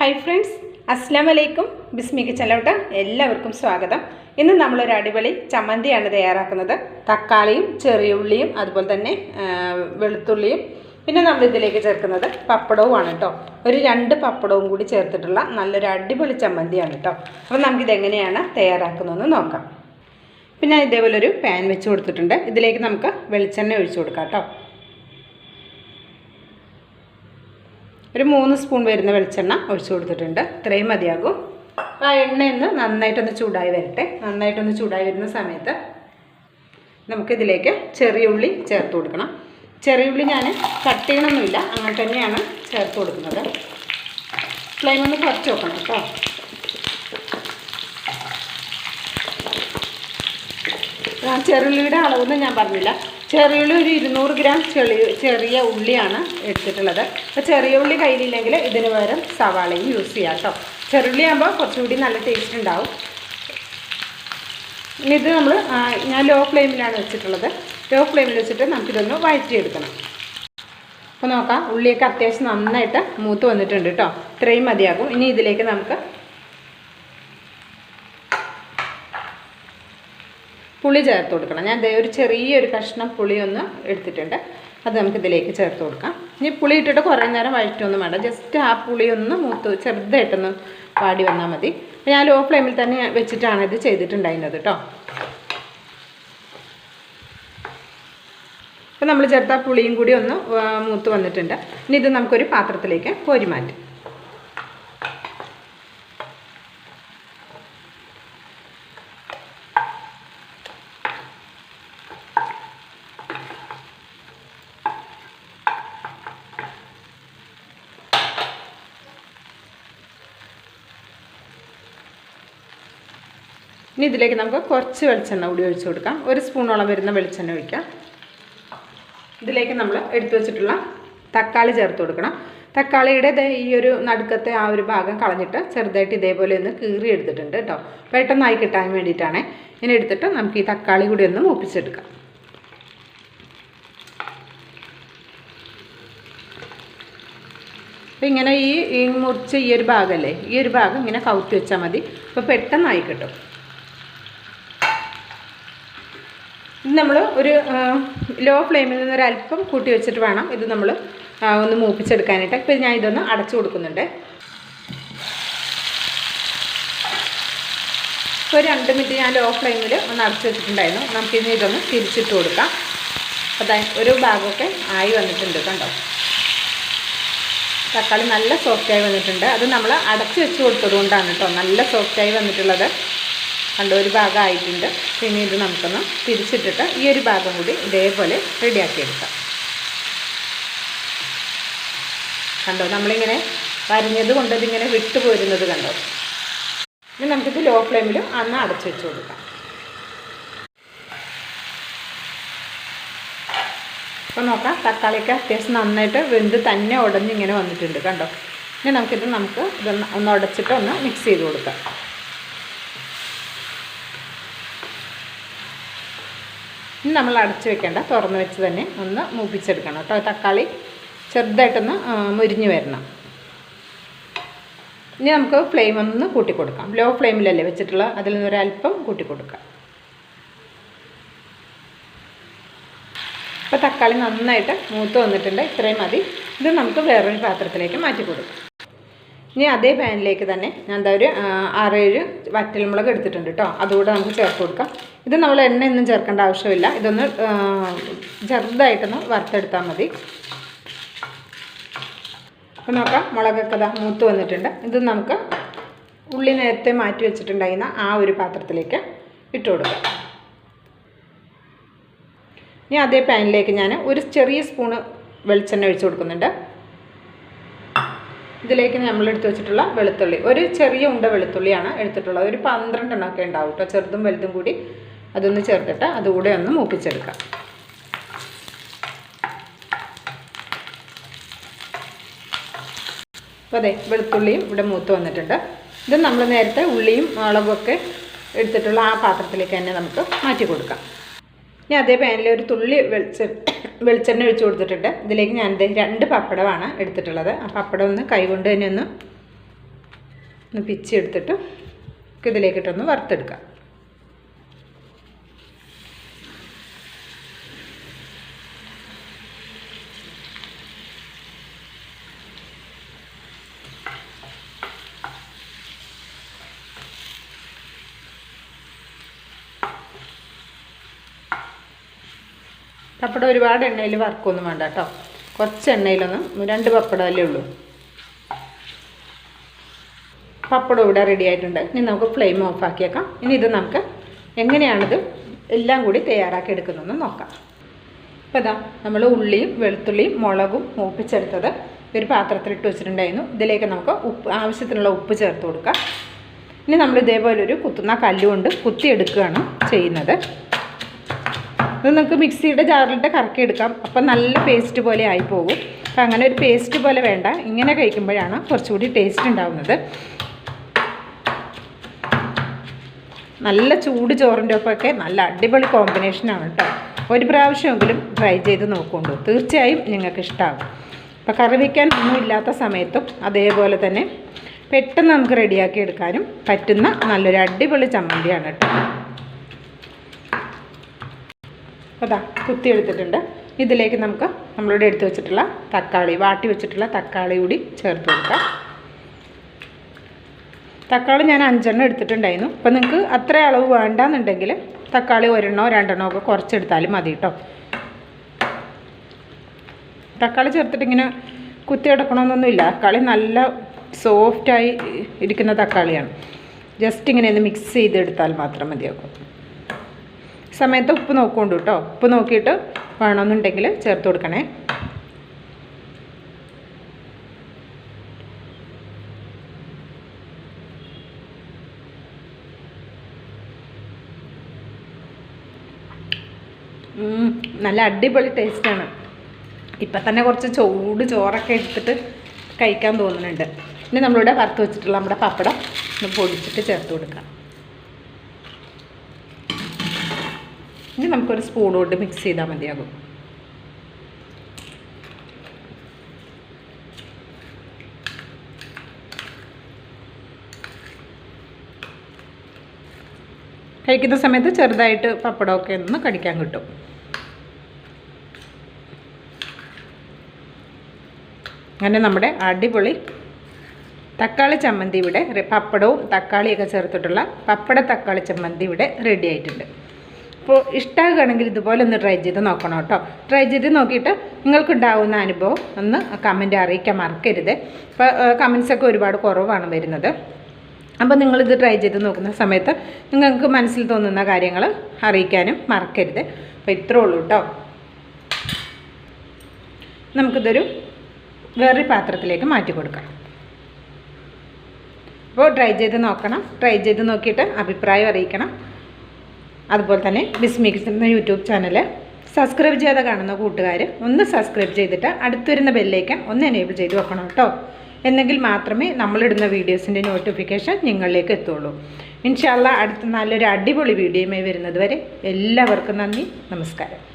Hi friends, അസ്സലാമലൈക്കും. ബിസ്മി കിച്ചണിലോട്ട് എല്ലാവർക്കും സ്വാഗതം. ഇന്ന് നമ്മളൊരു അടിപൊളി ചമ്മന്തിയാണ് തയ്യാറാക്കുന്നത്. തക്കാളിയും ചെറിയ ഉള്ളിയും അതുപോലെ തന്നെ വെളുത്തുള്ളിയും പിന്നെ നമ്മളിതിലേക്ക് ചേർക്കുന്നത് പപ്പടവുമാണ് കേട്ടോ. ഒരു 2 പപ്പടവും കൂടി ചേർത്തിട്ടുള്ള നല്ലൊരു അടിപൊളി ചമ്മന്തിയാണ് കേട്ടോ. അപ്പോൾ നമുക്കിതെങ്ങനെയാണ് തയ്യാറാക്കുന്നതെന്ന് നോക്കാം. പിന്നെ ഇതേപോലെ ഒരു പാൻ വെച്ച് കൊടുത്തിട്ടുണ്ട്. ഇതിലേക്ക് നമുക്ക് വെളിച്ചെണ്ണ ഒഴിച്ചു കൊടുക്കാം കേട്ടോ. ഒരു 3 സ്പൂൺ വരുന്ന വെളിച്ചെണ്ണ ഒഴിച്ചു കൊടുത്തിട്ടുണ്ട്. ഇത്രയും മതിയാകും. ആ എണ്ണയൊന്ന് നന്നായിട്ടൊന്ന് ചൂടായി വരട്ടെ. നന്നായിട്ടൊന്ന് ചൂടായി വരുന്ന സമയത്ത് നമുക്കിതിലേക്ക് ചെറിയ ഉള്ളി ചേർത്ത് കൊടുക്കണം. ചെറിയ ഉള്ളി ഞാൻ കട്ട് ചെയ്യണമൊന്നുമില്ല, അങ്ങനെ തന്നെയാണ് ചേർത്ത് കൊടുക്കുന്നത്. ഫ്ലെയിം ഒന്ന് കുറച്ച് വെക്കണം കേട്ടോ. ചെറിയുള്ളിയുടെ അളവൊന്നും ഞാൻ പറഞ്ഞില്ല. ചെറിയുള്ളി ഒരു 200 ഗ്രാം ചെറിയ ഉള്ളിയാണ് എടുത്തിട്ടുള്ളത്. അപ്പോൾ ചെറിയ ഉള്ളി കയ്യിലില്ലെങ്കിൽ ഇതിന് പകരം സവാളയും യൂസ് ചെയ്യാം കേട്ടോ. ചെറുള്ളി ആകുമ്പോൾ കുറച്ചുകൂടി നല്ല ടേസ്റ്റ് ഉണ്ടാവും. ഇനി ഇത് ഞാൻ ലോ ഫ്ലെയിമിലാണ് വെച്ചിട്ടുള്ളത്. ലോ ഫ്ലെയിമിൽ വെച്ചിട്ട് നമുക്കിതൊന്ന് വഴറ്റിയെടുക്കണം. അപ്പോൾ നോക്കാം, ഉള്ളിയൊക്കെ അത്യാവശ്യം നന്നായിട്ട് മൂത്ത് വന്നിട്ടുണ്ട് കേട്ടോ. ഇത്രയും മതിയാകും. ഇനി ഇതിലേക്ക് നമുക്ക് പുളി ചേർത്ത് കൊടുക്കണം. ഞാൻ ഒരു ചെറിയൊരു കഷ്ണം പുളി ഒന്ന് എടുത്തിട്ടുണ്ട്. അത് നമുക്കിതിലേക്ക് ചേർത്ത് കൊടുക്കാം. ഇനി പുളി ഇട്ടിട്ട് കുറേ നേരം വഴറ്റൊന്നും വേണ്ട. ജസ്റ്റ് ആ പുളി ഒന്ന് മൂത്ത് ചെറുതായിട്ടൊന്ന് വാടി വന്നാൽ മതി. അപ്പോൾ ഞാൻ ലോ ഫ്ലെയിമിൽ തന്നെ വെച്ചിട്ടാണ് ഇത് ചെയ്തിട്ടുണ്ടായിരുന്നത് കേട്ടോ. അപ്പോൾ നമ്മൾ ചേർത്ത പുളിയും കൂടി ഒന്ന് മൂത്ത് വന്നിട്ടുണ്ട്. ഇനി ഇത് നമുക്കൊരു പാത്രത്തിലേക്ക് കോരി മാറ്റാം. ഇനി ഇതിലേക്ക് നമുക്ക് കുറച്ച് വെളിച്ചെണ്ണ കൂടി ഒഴിച്ചു കൊടുക്കാം. 1 സ്പൂണോളം വരുന്ന വെളിച്ചെണ്ണ ഒഴിക്കാം. ഇതിലേക്ക് നമ്മൾ എടുത്തു വെച്ചിട്ടുള്ള തക്കാളി ചേർത്ത് കൊടുക്കണം. തക്കാളിയുടെ ഈ ഒരു നടുക്കത്തെ ആ ഒരു ഭാഗം കളഞ്ഞിട്ട് ചെറുതായിട്ട് ഇതേപോലെ ഒന്ന് കീറി എടുത്തിട്ടുണ്ട് കേട്ടോ. പെട്ടെന്നായി കിട്ടാൻ വേണ്ടിയിട്ടാണ്. ഇനി എടുത്തിട്ട് നമുക്ക് ഈ തക്കാളി കൂടി ഒന്ന് മൂപ്പിച്ചെടുക്കാം. അപ്പോൾ ഇങ്ങനെ ഈ മുറിച്ച് ഈ ഒരു ഭാഗമല്ലേ, ഈ ഒരു ഭാഗം ഇങ്ങനെ കവുത്തി വെച്ചാൽ മതി. അപ്പോൾ പെട്ടെന്നായി കിട്ടും. ഇത് നമ്മൾ ഒരു ലോ ഫ്ലെയിമിൽ നിന്ന് ഒരല്പം കൂട്ടി വെച്ചിട്ട് വേണം ഇത് നമ്മൾ ഒന്ന് മൂപ്പിച്ചെടുക്കാനായിട്ട്. ഇപ്പോൾ ഞാൻ ഇതൊന്ന് അടച്ചു കൊടുക്കുന്നുണ്ട്. ഇപ്പോൾ 2 മിനിറ്റ് ഞാൻ ലോ ഫ്ലെയിമിൽ ഒന്ന് അടച്ചു വെച്ചിട്ടുണ്ടായിരുന്നു. നമുക്കിനി ഇതൊന്ന് തിരിച്ചിട്ട് കൊടുക്കാം. അതായത് ഒരു ഭാഗമൊക്കെ ആയി വന്നിട്ടുണ്ട് കണ്ടോ. തക്കാളി നല്ല സോഫ്റ്റായി വന്നിട്ടുണ്ട്. അത് നമ്മൾ അടച്ചു വെച്ച് കൊടുത്തത് കൊണ്ടാണ് കേട്ടോ നല്ല സോഫ്റ്റായി വന്നിട്ടുള്ളത്. കണ്ടോ, ഒരു ഭാഗം ആയിട്ടുണ്ട്. പിന്നെ ഇത് നമുക്കൊന്ന് തിരിച്ചിട്ടിട്ട് ഈ ഒരു ഭാഗം കൂടി ഇതേപോലെ റെഡിയാക്കിയെടുക്കാം. കണ്ടോ, നമ്മളിങ്ങനെ വരഞ്ഞത് കൊണ്ട് ഇതിങ്ങനെ വിട്ടു പോരുന്നത് കണ്ടോ. ഇനി നമുക്കിത് ലോ ഫ്ലെയിമിൽ അന്ന് അടച്ചു വെച്ച് കൊടുക്കാം. അപ്പോൾ നോക്കാം, തക്കാളിയൊക്കെ അത്യാവശ്യം നന്നായിട്ട് വെന്ത് തന്നെ ഉടഞ്ഞിങ്ങനെ വന്നിട്ടുണ്ട് കണ്ടോ. ഇനി ഇതൊന്ന് ഒന്ന് ഉടച്ചിട്ട് ഒന്ന് മിക്സ് ചെയ്ത് കൊടുക്കാം. ഇനി നമ്മൾ അടച്ചു വെക്കേണ്ട, തുറന്ന് വെച്ച് തന്നെ ഒന്ന് മൂപ്പിച്ചെടുക്കണം കേട്ടോ. തക്കാളി ചെറുതായിട്ടൊന്ന് മുരിഞ്ഞ് വരണം. ഇനി നമുക്ക് ഫ്ലെയിം ഒന്ന് കൂട്ടി കൊടുക്കാം. ലോ ഫ്ലെയിമിലല്ലേ വെച്ചിട്ടുള്ള, അതിൽ നിന്നൊരല്പം കൂട്ടി കൊടുക്കാം. അപ്പോൾ തക്കാളി നന്നായിട്ട് മൂത്ത് വന്നിട്ടുണ്ട്. ഇത്രയും മതി. ഇത് നമുക്ക് വേറൊരു പാത്രത്തിലേക്ക് മാറ്റി കൊടുക്കാം. ഇനി അതേ പാനിലേക്ക് തന്നെ ഞാൻ ഒരു 6-7 വറ്റൽമുളക് എടുത്തിട്ടുണ്ട് കേട്ടോ. അതുകൂടെ നമുക്ക് ചേർത്ത് കൊടുക്കാം. ഇത് നമ്മൾ എണ്ണയൊന്നും ചേർക്കേണ്ട ആവശ്യമില്ല. ഇതൊന്ന് ചെറുതായിട്ടൊന്ന് വറുത്തെടുത്താൽ മതി. അപ്പോൾ നോക്കാം, മുളകൊക്കെ മൂത്ത് വന്നിട്ടുണ്ട്. ഇത് നമുക്ക് ഉള്ളി നേരത്തെ മാറ്റി വെച്ചിട്ടുണ്ടായിരുന്ന ആ ഒരു പാത്രത്തിലേക്ക് ഇട്ട് കൊടുക്കാം. ഇനി അതേ പാനിലേക്ക് ഞാൻ ഒരു ചെറിയ സ്പൂണ് വെളിച്ചെണ്ണ ഒഴിച്ച് കൊടുക്കുന്നുണ്ട്. ഇതിലേക്ക് നമ്മൾ എടുത്ത് വെച്ചിട്ടുള്ള വെളുത്തുള്ളി, ഒരു ചെറിയ ഉണ്ട വെളുത്തുള്ളിയാണ് എടുത്തിട്ടുള്ളത്. ഒരു 12 എണ്ണമൊക്കെ ഉണ്ടാവും കേട്ടോ, ചെറുതും വലുതും കൂടി. അതൊന്ന് ചേർത്തിട്ട് അതുകൂടെ ഒന്ന് മൂപ്പിച്ചെടുക്കാം. അപ്പോൾ അതെ, വെളുത്തുള്ളിയും ഇവിടെ മൂത്ത് വന്നിട്ടുണ്ട്. ഇത് നമ്മൾ നേരത്തെ ഉള്ളിയും മുളകൊക്കെ എടുത്തിട്ടുള്ള ആ പാത്രത്തിലേക്ക് തന്നെ നമുക്ക് മാറ്റി കൊടുക്കാം. ഇനി അതേ പാനിൽ ഒരു തുള്ളി വെളിച്ചെണ്ണ ഒഴിച്ച് കൊടുത്തിട്ടുണ്ട്. ഇതിലേക്ക് ഞാൻ 2 പപ്പടമാണ് എടുത്തിട്ടുള്ളത്. ആ പപ്പടം ഒന്ന് കൈകൊണ്ട് തന്നെ ഒന്ന് ഒന്ന് പിച്ചെടുത്തിട്ട് ഇതിലേക്കിട്ടൊന്ന് വറുത്തെടുക്കാം. പപ്പടം ഒരുപാട് എണ്ണയിൽ വറുക്കൊന്നും വേണ്ട കേട്ടോ. കുറച്ച് എണ്ണയിലൊന്നും 2 പപ്പടമല്ലേ ഉള്ളൂ. പപ്പടം ഇവിടെ റെഡി ആയിട്ടുണ്ട്. ഇനി നമുക്ക് ഫ്ലെയിം ഓഫ് ആക്കിയേക്കാം. ഇനി ഇത് നമുക്ക് എങ്ങനെയാണിത് എല്ലാം കൂടി തയ്യാറാക്കി എടുക്കുന്നതെന്ന് നോക്കാം. അപ്പോൾ ഇതാ നമ്മൾ ഉള്ളിയും വെളുത്തുള്ളിയും മുളകും മൂപ്പിച്ചെടുത്തത് ഒരു പാത്രത്തിലിട്ട് വെച്ചിട്ടുണ്ടായിരുന്നു. ഇതിലേക്ക് നമുക്ക് ആവശ്യത്തിനുള്ള ഉപ്പ് ചേർത്ത് കൊടുക്കാം. ഇനി നമ്മൾ ഇതേപോലെ ഒരു കുത്തുന്ന കല്ലുകൊണ്ട് കുത്തിയെടുക്കുകയാണ് ചെയ്യുന്നത്. ഇത് നമുക്ക് മിക്സിയുടെ ജാറിലിട്ട് കറക്കിയെടുക്കാം. അപ്പം നല്ല പേസ്റ്റ് പോലെ ആയി പോകും. അപ്പം അങ്ങനെ ഒരു പേസ്റ്റ് പോലെ വേണ്ട, ഇങ്ങനെ കഴിക്കുമ്പോഴാണ് കുറച്ചുകൂടി ടേസ്റ്റ് ഉണ്ടാവുന്നത്. നല്ല ചൂട് ചോറിൻ്റെ ഒപ്പമൊക്കെ നല്ല അടിപൊളി കോമ്പിനേഷനാണ് കേട്ടോ. ഒരു പ്രാവശ്യമെങ്കിലും ട്രൈ ചെയ്ത് നോക്കുകൊണ്ടു, തീർച്ചയായും നിങ്ങൾക്ക് ഇഷ്ടമാകും. അപ്പോൾ കറി വയ്ക്കാൻ ഒന്നും ഇല്ലാത്ത സമയത്തും അതേപോലെ തന്നെ പെട്ടെന്ന് നമുക്ക് റെഡിയാക്കി എടുക്കാനും പറ്റുന്ന നല്ലൊരു അടിപൊളി ചമ്മന്തിയാണ് കേട്ടോ. അതാ കുത്തിയെടുത്തിട്ടുണ്ട്. ഇതിലേക്ക് നമുക്ക് നമ്മളിവിടെ എടുത്ത് വെച്ചിട്ടുള്ള തക്കാളി, വാട്ടി വെച്ചിട്ടുള്ള തക്കാളി കൂടി ചേർത്ത് കൊടുക്കാം. തക്കാളി ഞാൻ 5 എണ്ണം എടുത്തിട്ടുണ്ടായിരുന്നു. അപ്പോൾ നിങ്ങൾക്ക് അത്ര അളവ് വേണ്ടാന്നുണ്ടെങ്കിൽ തക്കാളി 1 എണ്ണോ 2 എണ്ണോ ഒക്കെ കുറച്ചെടുത്താലും മതി കേട്ടോ. തക്കാളി ചേർത്തിട്ട് ഇങ്ങനെ കുത്തിയെടുക്കണമെന്നൊന്നുമില്ല. തക്കാളി നല്ല സോഫ്റ്റായി ഇരിക്കുന്ന തക്കാളിയാണ്. ജസ്റ്റ് ഇങ്ങനെ ഒന്ന് മിക്സ് ചെയ്തെടുത്താൽ മാത്രം മതിയാക്കും. സമയത്ത് ഉപ്പ് നോക്കുകൊണ്ട് കേട്ടോ. ഉപ്പ് നോക്കിയിട്ട് വേണമെന്നുണ്ടെങ്കിൽ ചേർത്ത് കൊടുക്കണേ. നല്ല അടിപൊളി ടേസ്റ്റാണ്. ഇപ്പം തന്നെ കുറച്ച് ചൂട് ചോറൊക്കെ എടുത്തിട്ട് കഴിക്കാൻ തോന്നുന്നുണ്ട്. ഇനി നമ്മളിവിടെ വറുത്ത് വെച്ചിട്ടുള്ള നമ്മുടെ പപ്പടം ഒന്ന് പൊടിച്ചിട്ട് ചേർത്ത് കൊടുക്കാം. ഇനി നമുക്കൊരു സ്പൂൺ കൊണ്ട് മിക്സ് ചെയ്താൽ മതിയാകും. കഴിക്കുന്ന സമയത്ത് ചെറുതായിട്ട് പപ്പടമൊക്കെ ഒന്ന് കടിക്കാൻ കിട്ടും. അങ്ങനെ നമ്മുടെ അടിപൊളി തക്കാളി ചമ്മന്തി ഇവിടെ, പപ്പടവും തക്കാളിയൊക്കെ ചേർത്തിട്ടുള്ള പപ്പട തക്കാളി ചമ്മന്തി ഇവിടെ റെഡി ആയിട്ടുണ്ട്. അപ്പോൾ ഇഷ്ടമാകുകയാണെങ്കിൽ ഇതുപോലെ ഒന്ന് ട്രൈ ചെയ്ത് നോക്കണം കേട്ടോ. ട്രൈ ചെയ്ത് നോക്കിയിട്ട് നിങ്ങൾക്കുണ്ടാവുന്ന അനുഭവം ഒന്ന് കമൻറ്റ് അറിയിക്കാൻ മറക്കരുത്. ഇപ്പോൾ കമൻസൊക്കെ ഒരുപാട് കുറവാണ് വരുന്നത്. അപ്പോൾ നിങ്ങളിത് ട്രൈ ചെയ്ത് നോക്കുന്ന സമയത്ത് നിങ്ങൾക്ക് മനസ്സിൽ തോന്നുന്ന കാര്യങ്ങൾ അറിയിക്കാനും മറക്കരുത്. അപ്പോൾ ഇത്രേ ഉള്ളൂ കേട്ടോ. നമുക്കിതൊരു വേറൊരു പാത്രത്തിലേക്ക് മാറ്റി കൊടുക്കാം. അപ്പോൾ ട്രൈ ചെയ്ത് നോക്കണം. ട്രൈ ചെയ്ത് നോക്കിയിട്ട് അഭിപ്രായം അറിയിക്കണം. അതുപോലെ തന്നെ ബിസ്മി എന്ന യൂട്യൂബ് ചാനൽ സബ്സ്ക്രൈബ് ചെയ്യാതെ കാണുന്ന കൂട്ടുകാർ ഒന്ന് സബ്സ്ക്രൈബ് ചെയ്തിട്ട് അടുത്ത് വരുന്ന ബെല്ലൈക്കൺ ഒന്ന് എനേബിൾ ചെയ്ത് വെക്കണം കേട്ടോ. എന്നെങ്കിൽ മാത്രമേ നമ്മളിടുന്ന വീഡിയോസിൻ്റെ നോട്ടിഫിക്കേഷൻ നിങ്ങളിലേക്ക് എത്തുള്ളൂ. ഇൻഷാ അല്ലാഹ് അടുത്ത നല്ലൊരു അടിപൊളി വീഡിയോയുമായി വരുന്നത് വരെ എല്ലാവർക്കും നന്ദി, നമസ്കാരം.